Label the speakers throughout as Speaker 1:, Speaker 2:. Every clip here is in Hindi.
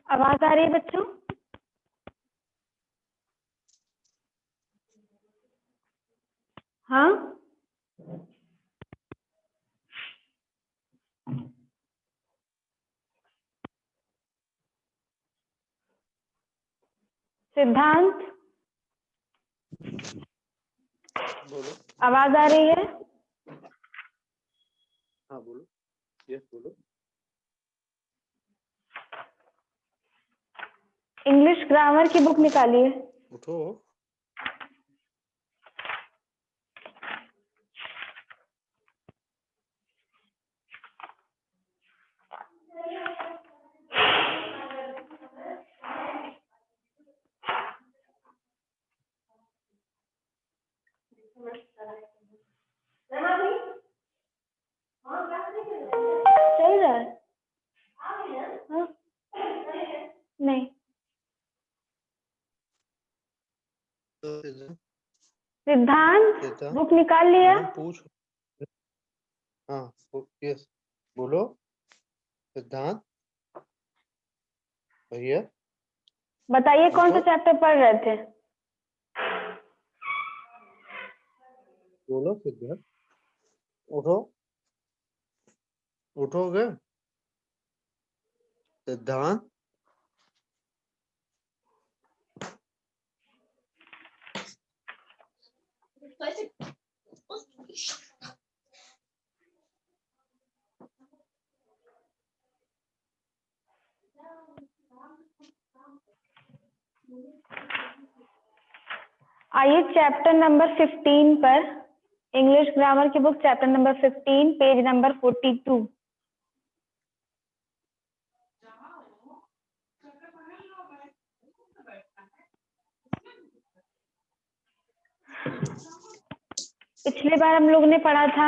Speaker 1: आवाज आ रही है बच्चों? हाँ, सिद्धांत
Speaker 2: बोलो।
Speaker 1: आवाज आ रही है?
Speaker 2: हाँ बोलो। यस बोलो।
Speaker 1: इंग्लिश ग्रामर की बुक निकालिए।
Speaker 2: उठो।
Speaker 1: चल रहा है? हाँ? नहीं। सिद्धांत बुक निकाल लिया?
Speaker 2: पूछ। हाँ यस बोलो। सिद्धांत भैया
Speaker 1: बताइए कौन सा
Speaker 2: उठो।
Speaker 1: चैप्टर पढ़ रहे थे?
Speaker 2: बोलो सिद्धांत। उठो। उठोगे सिद्धांत?
Speaker 1: आइए चैप्टर नंबर 15 पर, इंग्लिश ग्रामर की book chapter number 15 page number 42। पिछले बार हम लोग ने पढ़ा था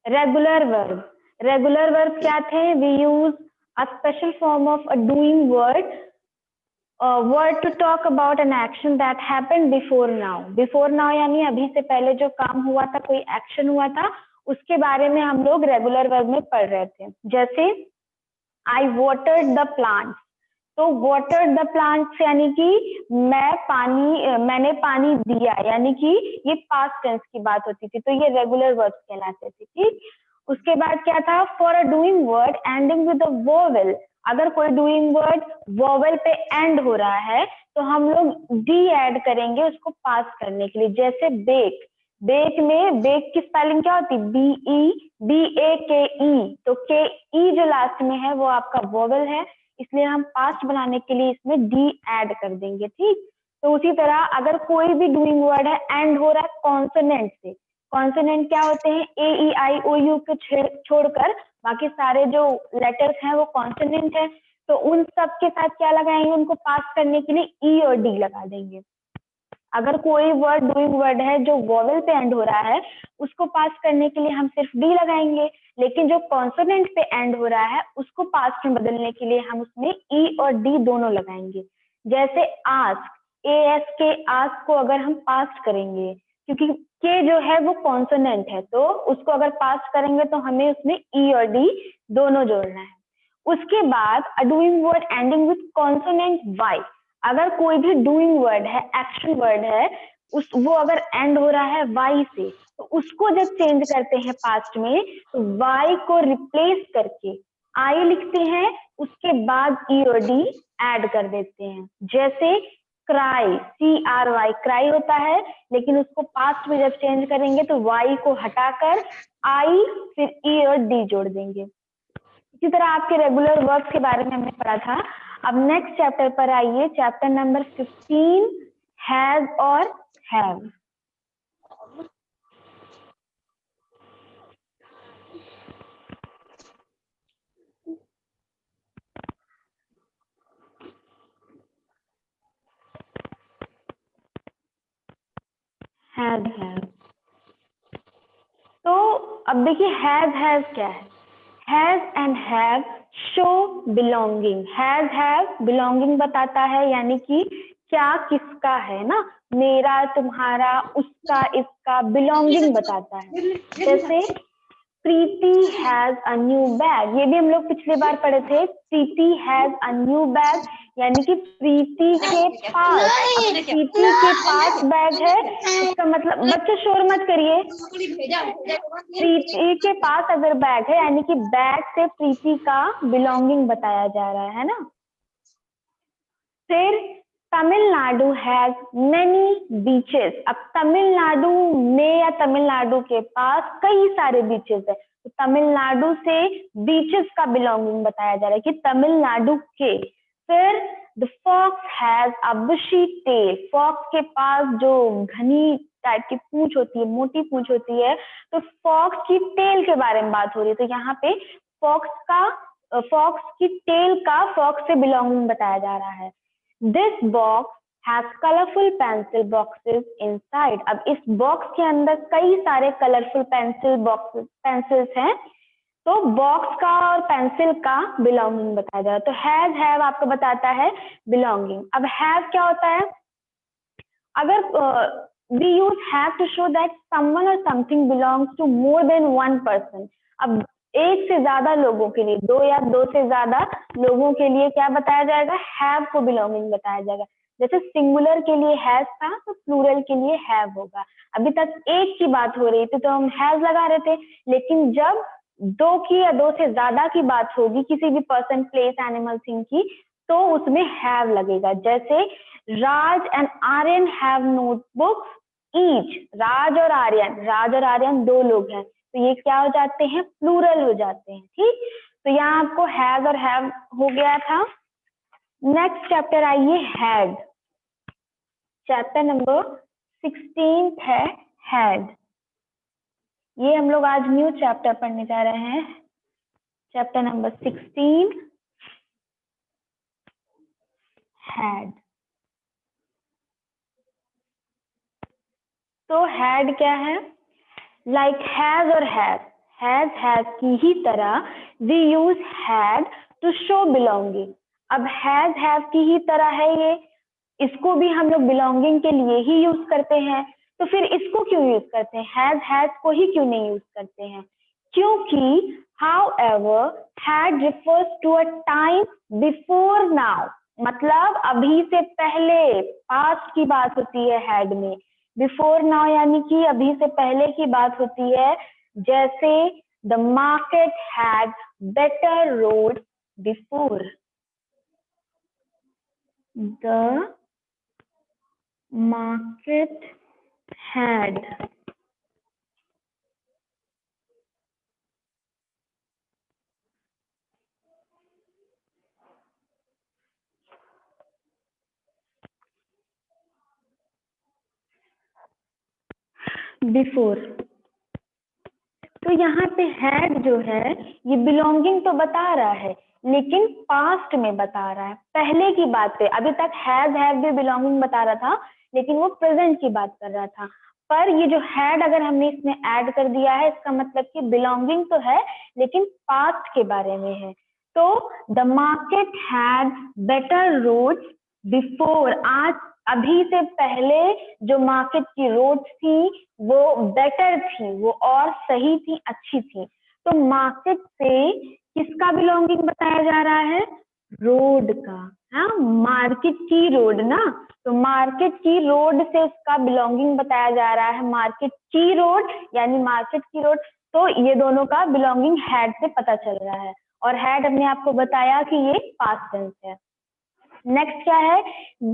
Speaker 1: रेगुलर वर्ब। रेगुलर वर्ब क्या थे? We use a special form of a doing word word to talk about an action that happened before now. Before now यानी अभी से पहले जो काम हुआ था, कोई एक्शन हुआ था, उसके बारे में हम लोग रेगुलर वर्ब में पढ़ रहे थे। जैसे आई वाटर्ड द प्लांट, तो वाटर्ड द प्लांट्स यानी कि मैंने पानी दिया, यानी कि ये पास्ट टेंस की बात होती थी, तो ये रेगुलर वर्ब कहलाते थे। ठीक, उसके बाद क्या था? For a doing word ending with a vowel, अगर कोई डूइंग वर्ड वोवेल पे एंड हो रहा है तो हम लोग डी ऐड करेंगे उसको पास करने के लिए। जैसे बेक, बेक में बेक की स्पेलिंग क्या होती? BEAKE, तो के ई जो लास्ट में है वो आपका वोवेल है, इसलिए हम पास्ट बनाने के लिए इसमें डी ऐड कर देंगे। ठीक, तो उसी तरह अगर कोई भी डूइंग वर्ड है एंड हो रहा है कॉन्सोनेंट से, कॉन्सोनेंट क्या होते हैं? AEIOU को छोड़कर बाकी सारे जो लेटर्स हैं वो कॉन्सोनेंट है, तो उन सब के साथ क्या लगाएंगे? उनको पास करने के लिए ई और डी लगा देंगे। अगर कोई वर्ड डूइंग वर्ड है जो वोवेल पे एंड हो रहा है, उसको पास करने के लिए हम सिर्फ डी लगाएंगे, लेकिन जो कॉन्सोनेंट पे एंड हो रहा है उसको पास्ट में बदलने के लिए हम उसमें ई और डी दोनों लगाएंगे। जैसे आस्क, ASK, आस्क को अगर हम पास्ट करेंगे, क्योंकि के जो है वो कॉन्सोनेंट है, तो उसको अगर पास्ट करेंगे तो हमें उसमें ई और डी दोनों जोड़ना है। उसके बाद a doing word ending with consonant Y, अगर कोई भी डूइंग वर्ड है, एक्शन वर्ड है, वो अगर एंड हो रहा है वाई से, तो उसको जब चेंज करते हैं पास्ट में, तो वाई को रिप्लेस करके आई लिखते हैं, उसके बाद ई और डी ऐड कर देते हैं। जैसे क्राई, CRY, क्राई होता है, लेकिन उसको पास्ट में जब चेंज करेंगे तो वाई को हटाकर आई फिर ई और डी जोड़ देंगे। इसी तरह आपके रेगुलर वर्ब्स के बारे में हमने पढ़ा था। अब नेक्स्ट चैप्टर पर आइए, चैप्टर नंबर 15, हैज और हैव। हैज हैव, तो अब देखिए हैज क्या है? Has and have show belonging. Have belonging बताता है, यानी कि क्या किसका है ना, मेरा, तुम्हारा, उसका, इसका, बिलोंगिंग बताता है। जैसे प्रीति हैज अ न्यू बैग, ये भी हम लोग पिछले बार पढ़े थे। प्रीति हैज अ न्यू बैग यानी कि प्रीति के पास, अब प्रीति के पास बैग है, इसका मतलब, बच्चे शोर मत करिए, प्रीति के पास अगर बैग है यानी कि बैग से प्रीति का बिलोंगिंग बताया जा रहा है ना। फिर तमिलनाडु हैज मेनी बीचेस, अब तमिलनाडु में या तमिलनाडु के पास कई सारे बीचेस है, तो तमिलनाडु से बीचेस का बिलोंगिंग बताया जा रहा है कि तमिलनाडु के। फिर the fox has a bushy tail, fox के पास जो घनी टाइप की पूंछ होती है, मोटी पूंछ होती है, तो फॉक्स की टेल के बारे में बात हो रही है, तो यहाँ पे फॉक्स की टेल का फॉक्स से बिलोंगिंग बताया जा रहा है। This box has colorful pencil boxes inside. अब इस बॉक्स के अंदर कई सारे कलरफुल पेंसिल्स हैं, तो बॉक्स का और पेंसिल का बिलोंगिंग बताया जा रहा है। तो हैज हैव आपको बताता है बिलोंगिंग। अब हैव क्या होता है, अगर we use have to show that someone or something belongs to more than one person. अब एक से ज्यादा लोगों के लिए, दो या दो से ज्यादा लोगों के लिए क्या बताया जाएगा, हैव को बिलोंगिंग बताया जाएगा। जैसे सिंगुलर के लिए हैज था तो प्लूरल के लिए हैव होगा। अभी तक एक की बात हो रही थी तो हम हैज लगा रहे थे, लेकिन जब दो की या दो से ज्यादा की बात होगी, किसी भी पर्सन, प्लेस, एनिमल, थिंग की, तो उसमें हैव लगेगा। जैसे Raj and Aryan have notebooks each, Raj और आर्यन दो लोग हैं, तो ये क्या हो जाते हैं, प्लूरल हो जाते हैं। ठीक, तो यहाँ आपको हैज और हैव हो गया था। नेक्स्ट चैप्टर आइए, हैड। चैप्टर नंबर 16 है हैड। ये हम लोग आज न्यू चैप्टर पढ़ने जा रहे हैं, चैप्टर नंबर 16 हैड। तो हैड क्या है, लाइक हैज और हैज की ही तरह we use had to show belonging. अब हैज की ही तरह है ये, इसको भी हम लोग बिलोंगिंग के लिए ही यूज करते हैं, तो फिर इसको क्यों यूज करते हैं, हैज को ही क्यों नहीं यूज करते हैं, क्योंकि however had refers to a time before now, मतलब अभी से पहले, पास्ट की बात होती है हैड में। बिफोर नाउ यानी कि अभी से पहले की बात होती है। जैसे the market had better road before, the market had before. तो यहाँ पे हैड जो है ये बिलोंगिंग तो बता रहा है, लेकिन पास्ट में बता रहा है, पहले की बात पे। अभी तक हैज हैव भी बिलोंगिंग बता रहा था, लेकिन वो प्रेजेंट की बात कर रहा था। पर ये जो हैड अगर हमने इसमें ऐड कर दिया है, इसका मतलब कि बिलोंगिंग तो है लेकिन पास्ट के बारे में है। तो the market had better roads before, आज अभी से पहले जो मार्केट की रोड्स थी वो बेटर थी, वो और सही थी, अच्छी थी। तो मार्केट से किसका बिलोंगिंग बताया जा रहा है, रोड का। हाँ, मार्केट की रोड ना, तो मार्केट की रोड से उसका बिलोंगिंग बताया जा रहा है, मार्केट की रोड यानी मार्केट की रोड। तो ये दोनों का बिलोंगिंग हैड से पता चल रहा है, और हैड हमने आपको बताया कि ये पास्ट टेंस है। नेक्स्ट क्या है,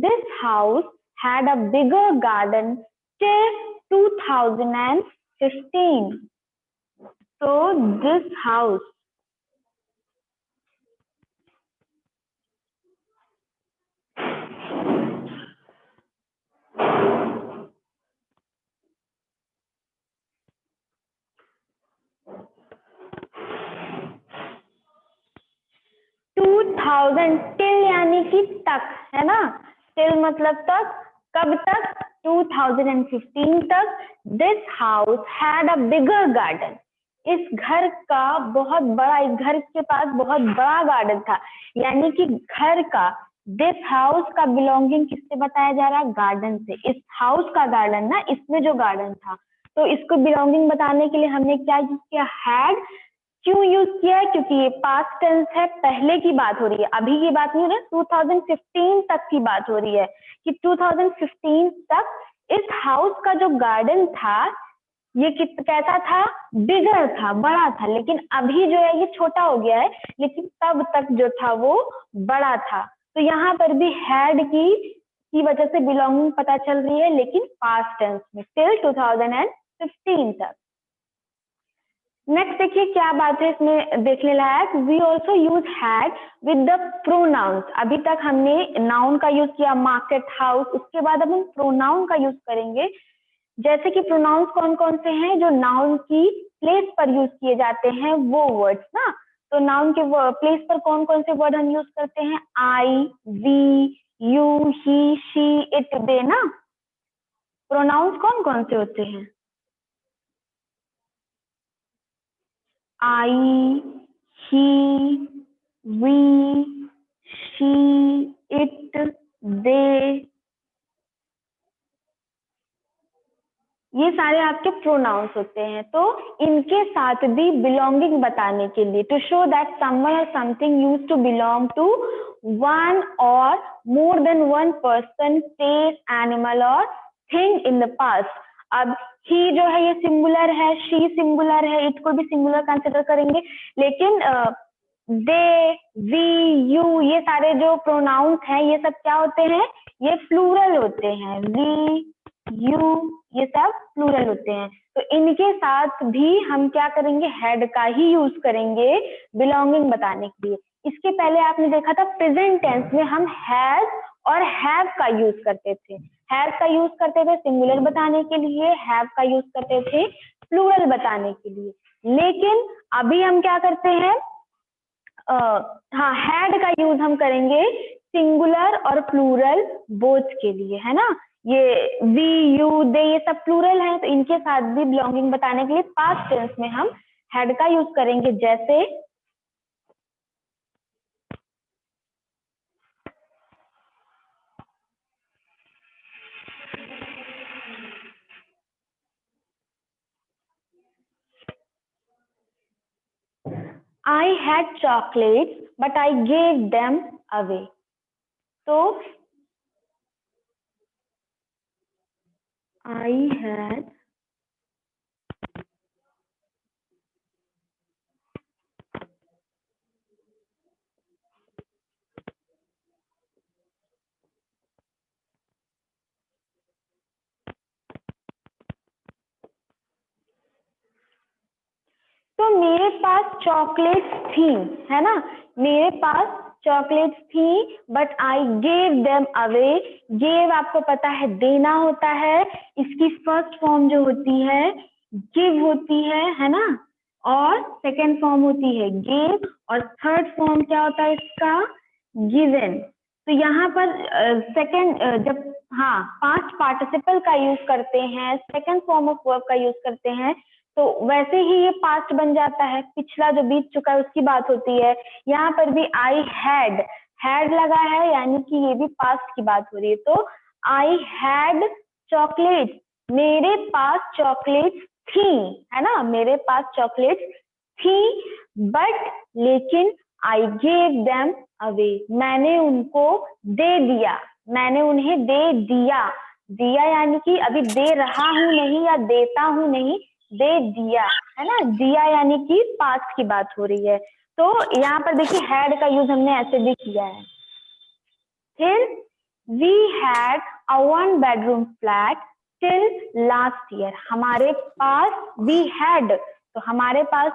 Speaker 1: this house had a bigger garden till 2015। तो दिस हाउस, टिल यानी कि तक, है ना, टिल मतलब तक, कब तक, 2015 तक। This house had a bigger garden, इस घर का बहुत बड़ा, इस घर के पास बहुत बड़ा गार्डन था, यानी कि घर का, दिस हाउस का बिलोंगिंग किससे बताया जा रहा है, गार्डन से। इस हाउस का गार्डन ना, इसमें जो गार्डन था, तो इसको बिलोंगिंग बताने के लिए हमने क्या यूज किया, हैड। क्यों यूज किया है, क्योंकि ये पास्ट टेंस है, पहले की बात हो रही है, अभी की बात नहीं हो रही, 2015 तक की बात हो रही है कि 2015 तक इस हाउस का जो गार्डन था ये कैसा था, बिगर था, बड़ा था, लेकिन अभी जो है ये छोटा हो गया है, लेकिन तब तक जो था वो बड़ा था। तो यहाँ पर भी हैड की वजह से बिलोंगिंग पता चल रही है, लेकिन पास्ट टेंस में, टिल 2015 तक। नेक्स्ट देखिए क्या बात है इसमें देखने लायक, we also use had with the pronouns. अभी तक हमने नाउन का यूज किया, मार्केट, हाउस, उसके बाद अब हम प्रोनाउन का यूज करेंगे। जैसे कि प्रोनाउंस कौन कौन से हैं, जो नाउन की प्लेस पर यूज किए जाते हैं वो वर्ड्स ना। तो नाउन के प्लेस पर कौन कौन से वर्ड हम यूज करते हैं, I, we, you, he, she, it, they ना। प्रोनाउंस कौन कौन से होते हैं, I, he, we, she, it, they, ये सारे आपके प्रोनाउंस होते हैं। तो इनके साथ भी बिलोंगिंग बताने के लिए, to show that someone or something used to belong to one or more than one person, place, animal or thing in the past. अब ही जो है ये सिंगुलर है, शी सिंगुलर है, इट को भी सिंगुलर कंसिडर करेंगे, लेकिन दे, वी, यू, ये सारे जो प्रोनाउंस हैं ये सब क्या होते हैं, ये प्लूरल होते हैं। वी, यू, ये सब प्लूरल होते हैं। तो इनके साथ भी हम क्या करेंगे, हेड का ही यूज करेंगे बिलोंगिंग बताने के लिए। इसके पहले आपने देखा था प्रेजेंट टेंस में हम हैज और हैव का यूज करते थे। हैव का यूज करते थे सिंगुलर बताने के लिए, हैव का यूज करते थे प्लूरल बताने के लिए। लेकिन अभी हम क्या करते हैं, हाँ, हैड का यूज हम करेंगे सिंगुलर और प्लूरल बोथ के लिए, है ना। ये वी, यू, दे, ये सब प्लूरल है, तो इनके साथ भी बिलोंगिंग बताने के लिए पास्ट टेंस में हम हैड का यूज करेंगे। जैसे I had chocolates but I gave them away। तो I had तो मेरे पास चॉकलेट्स थी, है ना, मेरे पास चॉकलेट्स थी, but I gave them away. Gave आपको पता है देना होता है, इसकी फर्स्ट फॉर्म जो होती है गिव होती है ना, और सेकेंड फॉर्म होती है गेव, और थर्ड फॉर्म क्या होता है इसका, गिवन। तो यहाँ पर सेकेंड जब हाँ पास्ट पार्टिसिपल का यूज करते हैं, सेकेंड फॉर्म ऑफ वर्ब का यूज करते हैं, तो वैसे ही ये पास्ट बन जाता है, पिछला जो बीत चुका है उसकी बात होती है। यहाँ पर भी आई हैड लगा है, यानी कि ये भी पास्ट की बात हो रही है। तो आई हैड चॉकलेट, मेरे पास चॉकलेट्स थी, है ना, मेरे पास चॉकलेट्स थी, बट लेकिन आई गेव देम अवे, मैंने उनको दे दिया, मैंने उन्हें दे दिया। दिया यानी कि अभी दे रहा हूं नहीं या देता हूं नहीं, दे दिया, है ना, दिया यानी कि पास्ट की बात हो रही है। तो यहाँ पर देखिए हैड का यूज हमने ऐसे भी किया है। फिर we had a 1 bedroom flat till last year, हमारे पास वी हैड, तो हमारे पास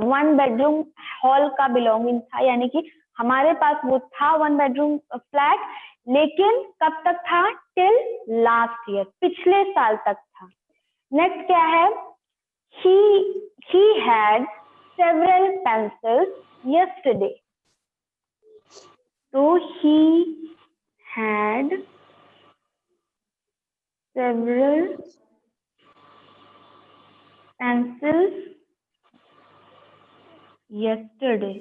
Speaker 1: 1 bedroom हॉल का बिलोंगिंग था, यानी कि हमारे पास वो था 1 bedroom फ्लैट, लेकिन कब तक था, टिल लास्ट ईयर, पिछले साल तक था। नेक्स्ट क्या है, he had several pencils yesterday। तो he had several pencils yesterday।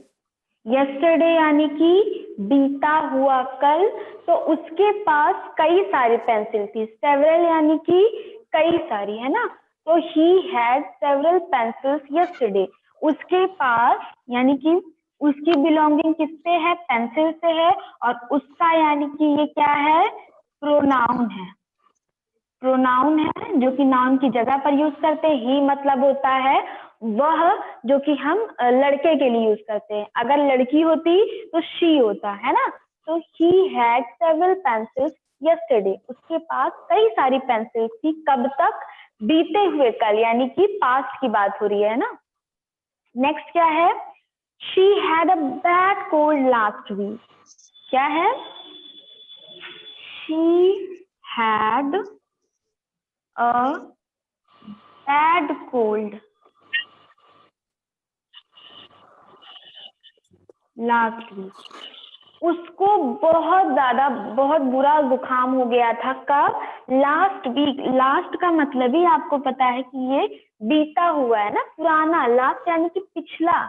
Speaker 1: yesterday यानी कि बीता हुआ कल, तो उसके पास कई सारी पेंसिल थी। several यानी कि कई सारी, है ना, तो he had several pencils yesterday. उसके पास यानी कि उसकी बिलोंगिंग किससे है, पेंसिल से है, और उसका यानी कि ये क्या है, प्रोनाउन है। प्रोनाउन है जो कि नाउन की जगह पर यूज करते हैं। ही मतलब होता है वह, जो कि हम लड़के के लिए यूज करते हैं। अगर लड़की होती तो शी होता है ना। तो he had several pencils yesterday. उसके पास कई सारी पेंसिल थी। कब तक, बीते हुए कल, यानी कि पास्ट की बात हो रही है ना। नेक्स्ट क्या है, she had a bad cold last week. क्या है, she had a bad cold last week. उसको बहुत बुरा जुकाम हो गया था। कब, लास्ट वीक। लास्ट का मतलब ही आपको पता है कि ये बीता हुआ है ना, पुराना। लास्ट यानी कि पिछला,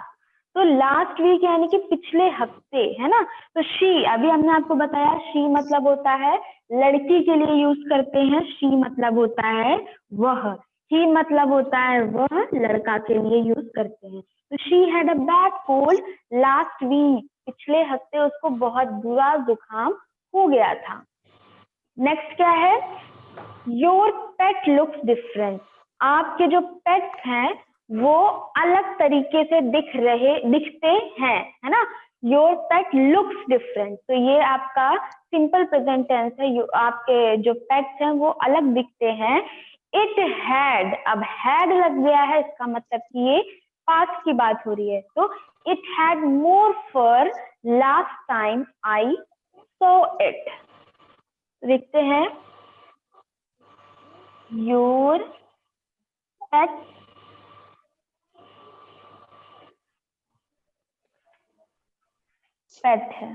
Speaker 1: तो लास्ट वीक यानी कि पिछले हफ्ते, है ना। तो शी, अभी हमने आपको बताया शी मतलब होता है लड़की के लिए यूज करते हैं। शी मतलब होता है वह, ही मतलब होता है वह लड़का के लिए यूज करते हैं। तो she had a bad cold last week, पिछले हफ्ते उसको बहुत बुरा जुकाम हो गया था। नेक्स्ट क्या है, योर पेट लुक्स डिफरेंट। आपके जो पेट्स हैं वो अलग तरीके से दिखते हैं, है ना। योर पेट लुक्स डिफरेंट, तो ये आपका सिंपल प्रेजेंट टेंस है। आपके जो पेट्स हैं वो अलग दिखते हैं। इट हैड, अब हैड लग गया है, इसका मतलब कि ये पास्ट की बात हो रही है। तो it had more fur last time I saw it. देखते हैं, योर पेट पेट है।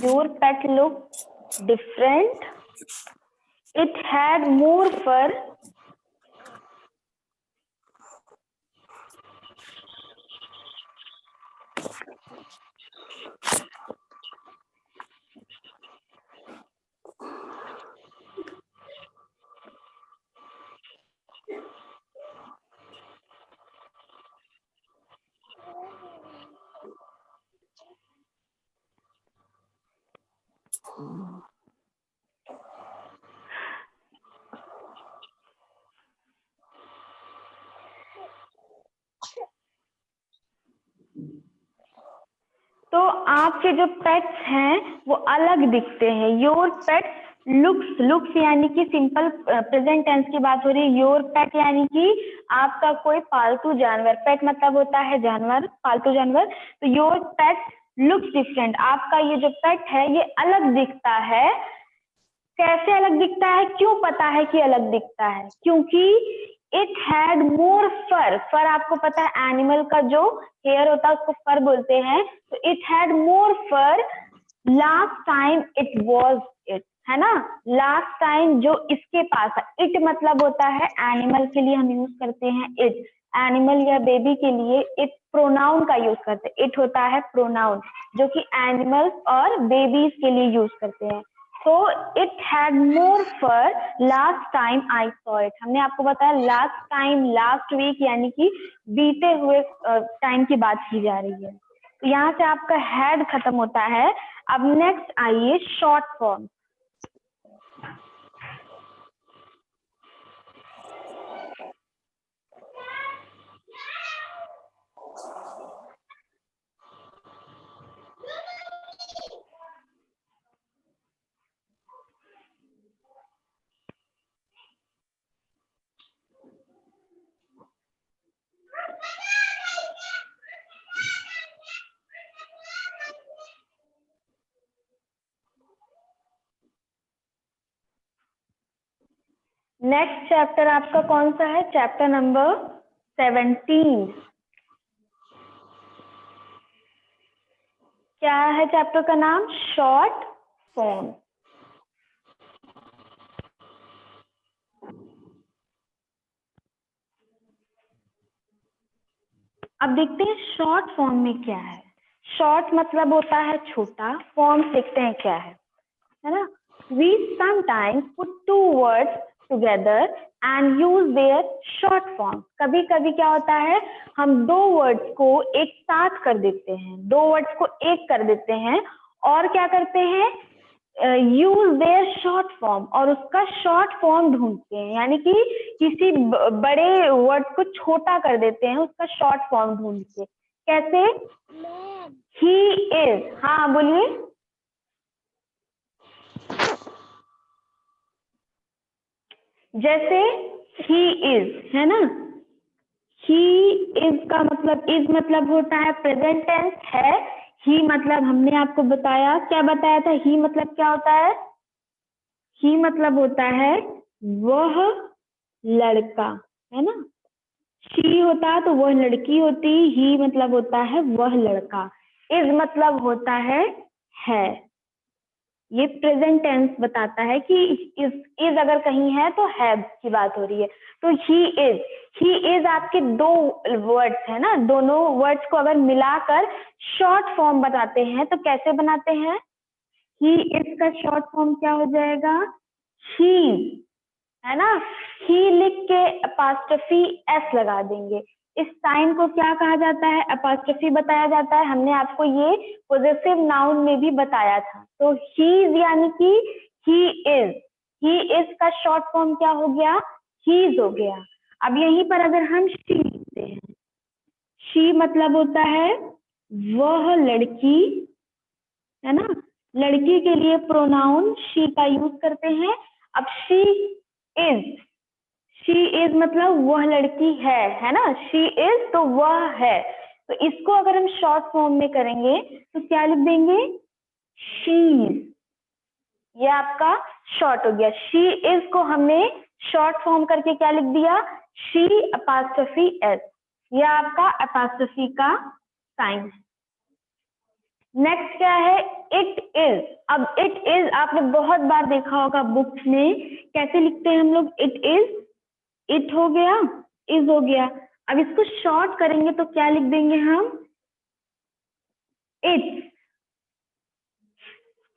Speaker 1: Your pet look different, it had more fur तो आपके जो पेट्स हैं वो अलग दिखते हैं। योर पेट्स लुक्स, लुक्स यानी कि सिंपल प्रेजेंट टेंस की बात हो रही है। योर पेट यानी कि आपका कोई पालतू जानवर, पेट मतलब होता है जानवर, पालतू जानवर। तो योर पेट लुक्स डिफरेंट, आपका ये जो पेट है ये अलग दिखता है। कैसे अलग दिखता है, क्यों पता है कि अलग दिखता है, क्योंकि इट हैड मोर फर। फर आपको पता है एनिमल का जो हेयर होता है उसको फर बोलते हैं। तो it had more fur last time it was it, है ना। लास्ट टाइम जो इसके पास है, इट मतलब होता है एनिमल के लिए हम यूज करते हैं इट। एनिमल या बेबी के लिए इट प्रोनाउन का यूज करते हैं। इट होता है प्रोनाउन जो कि एनिमल्स और बेबीज के लिए यूज करते हैं। तो it had more fur last time I saw it. हमने आपको बताया लास्ट टाइम, लास्ट वीक यानी कि बीते हुए टाइम की बात की जा रही है। तो यहाँ से आपका हैड खत्म होता है। अब नेक्स्ट आइए शॉर्ट फॉर्म। नेक्स्ट चैप्टर आपका कौन सा है, चैप्टर नंबर 17। क्या है चैप्टर का नाम, शॉर्ट फॉर्म। अब देखते हैं शॉर्ट फॉर्म में क्या है। शॉर्ट मतलब होता है छोटा, फॉर्म सीखते हैं क्या है ना। We sometimes put two words together and use their short form. कभी कभी क्या होता है, हम दो वर्ड्स को एक साथ कर देते हैं, दो वर्ड्स को एक कर देते हैं और क्या करते हैं, यूज देयर शॉर्ट फॉर्म, और उसका शॉर्ट फॉर्म ढूंढते हैं, यानी कि किसी बड़े वर्ड को छोटा कर देते हैं उसका शॉर्ट फॉर्म ढूंढ के। कैसे? ही इज, हाँ बोलिए। जैसे ही इज है ना, ही इज का मतलब, इज मतलब होता है प्रेजेंट टेंस है, ही मतलब हमने आपको बताया, क्या बताया था, ही मतलब क्या होता है, ही मतलब होता है वह लड़का, है ना। शी होता तो वह लड़की होती, ही मतलब होता है वह लड़का, इज मतलब होता है। ये प्रेजेंट टेंस बताता है कि इज अगर कहीं है तो है की बात हो रही है। तो ही इज आपके दो वर्ड्स है ना, दोनों वर्ड्स को अगर मिलाकर शॉर्ट फॉर्म बताते हैं तो कैसे बनाते हैं, ही इज का शॉर्ट फॉर्म क्या हो जाएगा, ही, है ना। ही लिख के अपोस्ट्रोफी एस लगा देंगे। इस साइन को क्या कहा जाता है, अपोस्ट्रोफी बताया जाता है। हमने आपको ये पॉजेसिव नाउन में भी बताया था। तो ही यानी कि ही इज का शॉर्ट फॉर्म क्या हो गया, हीज हो गया। अब यहीं पर अगर हम शी लिखते हैं, शी मतलब होता है वह लड़की, है ना। लड़की के लिए प्रोनाउन शी का यूज करते हैं। अब शी इज मतलब वह लड़की है ना, शी इज तो वह है। तो इसको अगर हम शॉर्ट फॉर्म में करेंगे तो क्या लिख देंगे, शी। ये आपका शॉर्ट हो गया। शी इज को हमने शॉर्ट फॉर्म करके क्या लिख दिया, शी अपोस्ट्रोफी एस। ये आपका अपोस्ट्रोफी का साइन है। नेक्स्ट क्या है, इट इज। अब इट इज आपने बहुत बार देखा होगा बुक्स में, कैसे लिखते हैं हम लोग, इट इज, इट हो गया, इज हो गया। अब इसको शॉर्ट करेंगे तो क्या लिख देंगे हम, इट्स।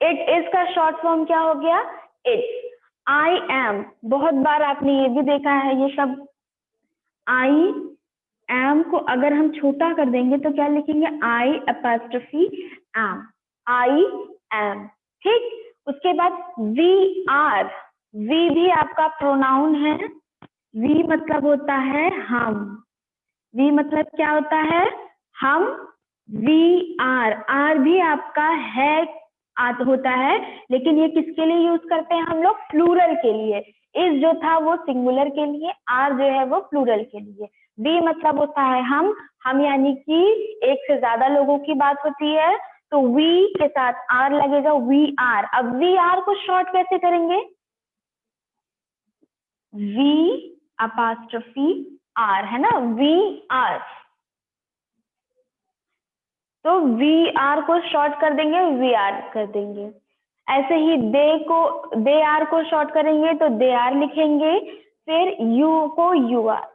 Speaker 1: इट इज का शॉर्ट फॉर्म क्या हो गया, इट्स। आई एम, बहुत बार आपने ये भी देखा है, ये सब आई एम को अगर हम छोटा कर देंगे तो क्या लिखेंगे, आई अपोस्ट्रोफी एम, आई एम। ठीक, उसके बाद वी आर, वी भी आपका प्रोनाउन है। वी मतलब होता है हम, वी मतलब क्या होता है, हम। वी आर भी आपका है होता है, लेकिन ये किसके लिए यूज करते हैं हम लोग, प्लूरल के लिए। इस जो था वो सिंगुलर के लिए, आर जो है वो प्लूरल के लिए। वी मतलब होता है हम यानी कि एक से ज्यादा लोगों की बात होती है, तो वी के साथ आर लगेगा, वी आर। अब वी आर को शॉर्ट कैसे करेंगे, वी अपोस्ट्रोफी आर, है ना, वी आर। तो वी आर को शॉर्ट कर देंगे, वी आर कर देंगे। ऐसे ही दे आर को शॉर्ट करेंगे तो दे आर लिखेंगे, फिर यू को U R.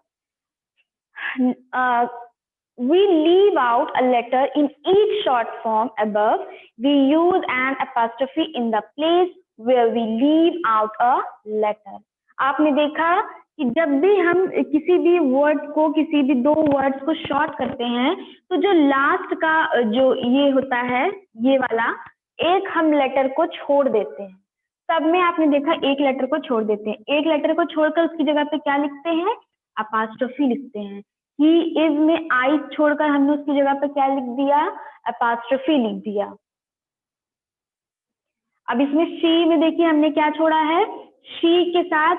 Speaker 1: We leave out a letter in each short form above. We use an apostrophe in the place where we leave out a letter. आपने देखा कि जब भी हम किसी भी वर्ड को, किसी भी दो वर्ड्स को शॉर्ट करते हैं तो जो लास्ट का जो ये होता है, ये वाला एक हम लेटर को छोड़ देते हैं। सब में आपने देखा एक लेटर को छोड़ देते हैं, एक लेटर को छोड़कर उसकी जगह पे क्या लिखते हैं, अपोस्ट्रोफी लिखते हैं। ही इज में आई छोड़कर हमने उसकी जगह पे क्या लिख दिया, अपोस्ट्रोफी लिख दिया। अब इसमें शी में देखिए हमने क्या छोड़ा है, शी के साथ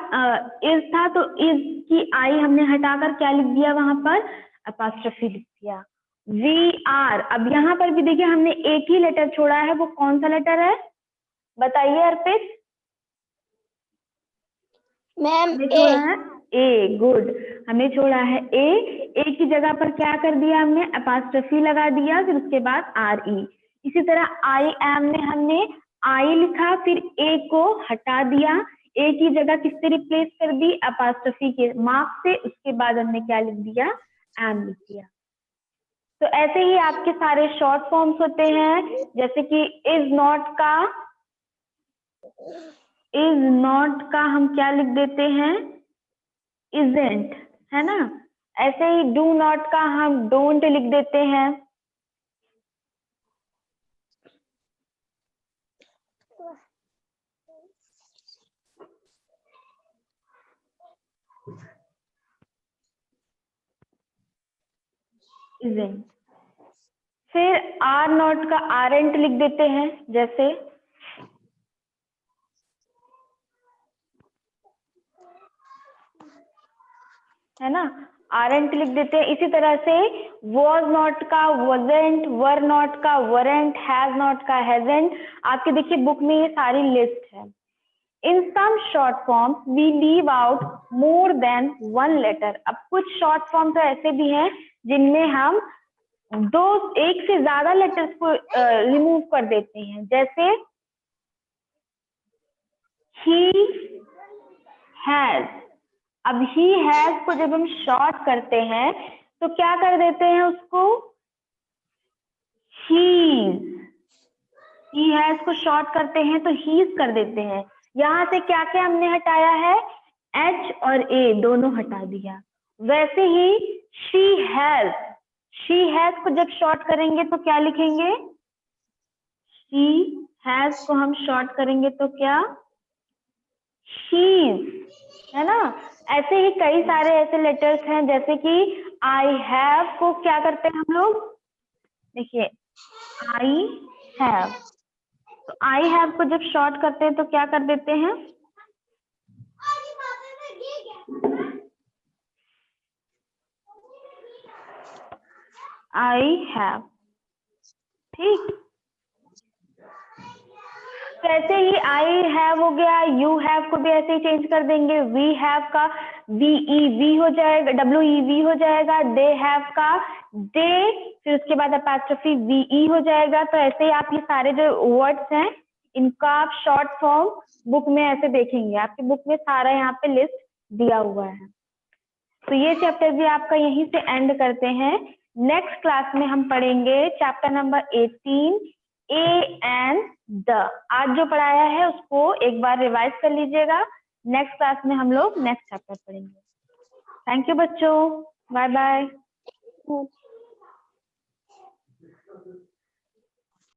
Speaker 1: इज था तो इज की आई हमने हटाकर क्या लिख दिया वहां पर, अपोस्ट्रोफी लिख दिया। वी आर, अब यहाँ पर भी देखिए हमने एक ही लेटर छोड़ा है, वो कौन सा लेटर है बताइए अर्पित।
Speaker 3: मैम
Speaker 1: छोड़ा है ए, गुड, हमें छोड़ा है ए की जगह पर क्या कर दिया हमने, अपोस्ट्रोफी लगा दिया, फिर उसके बाद आर ई। इसी तरह आई एम में हमने आई लिखा, फिर ए को हटा दिया, ए की जगह किससे रिप्लेस कर दी, अपोस्ट्रोफी के मार्क से, उसके बाद हमने क्या लिख दिया, एम लिख दिया। तो ऐसे ही आपके सारे शॉर्ट फॉर्म्स होते हैं, जैसे कि इज नॉट का हम क्या लिख देते हैं, इजेंट, है ना। ऐसे ही डू नॉट का हम डोंट लिख देते हैं। इजेंट। फिर आर नॉट का आरंट लिख देते हैं, जैसे है ना, आरंट लिख देते हैं। इसी तरह से वॉज नॉट का वॉजेंट, वर नॉट का वरेंट, हैज नॉट का हैजेंट। आपके देखिए बुक में ये सारी लिस्ट है। In some short forms we leave out more than one letter. अब कुछ शॉर्ट फॉर्म तो ऐसे भी हैं जिनमें हम एक से ज्यादा लेटर्स को रिमूव कर देते हैं, जैसे ही हैज। अब ही हैज को जब हम शॉर्ट करते हैं तो क्या कर देते हैं उसको, ही हैज को शॉर्ट करते हैं तो हीज कर देते हैं। यहां से क्या क्या हमने हटाया है, एच और ए दोनों हटा दिया। वैसे ही शी हैज को जब शॉर्ट करेंगे तो क्या लिखेंगे, शी हैज को हम शॉर्ट करेंगे तो क्या, शीज, है ना। ऐसे ही कई सारे ऐसे लेटर्स हैं, जैसे कि आई हैव को क्या करते हैं हम लोग, देखिए आई हैव, तो आई हैव को जब शॉर्ट करते हैं तो क्या कर देते हैं, आई हैव। ठीक, तो ऐसे ही आई हैव हो गया, यू हैव को भी ऐसे ही चेंज कर देंगे। वी हैव का वी हो जाएगा, WEV हो जाएगा। दे हैव का दे, फिर उसके बाद अपॉस्ट्रोफी VE हो जाएगा। तो ऐसे ही आप ये सारे जो वर्ड्स हैं इनका आप शॉर्ट फॉर्म बुक में ऐसे देखेंगे, आपकी बुक में सारा यहाँ पे लिस्ट दिया हुआ है। तो ये चैप्टर भी आपका यहीं से एंड करते हैं। नेक्स्ट क्लास में हम पढ़ेंगे chapter number 18 A and the. आज जो पढ़ाया है उसको एक बार रिवाइज कर लीजिएगा। नेक्स्ट क्लास में हम लोग नेक्स्ट चैप्टर पढ़ेंगे। थैंक यू बच्चों, बाय बाय।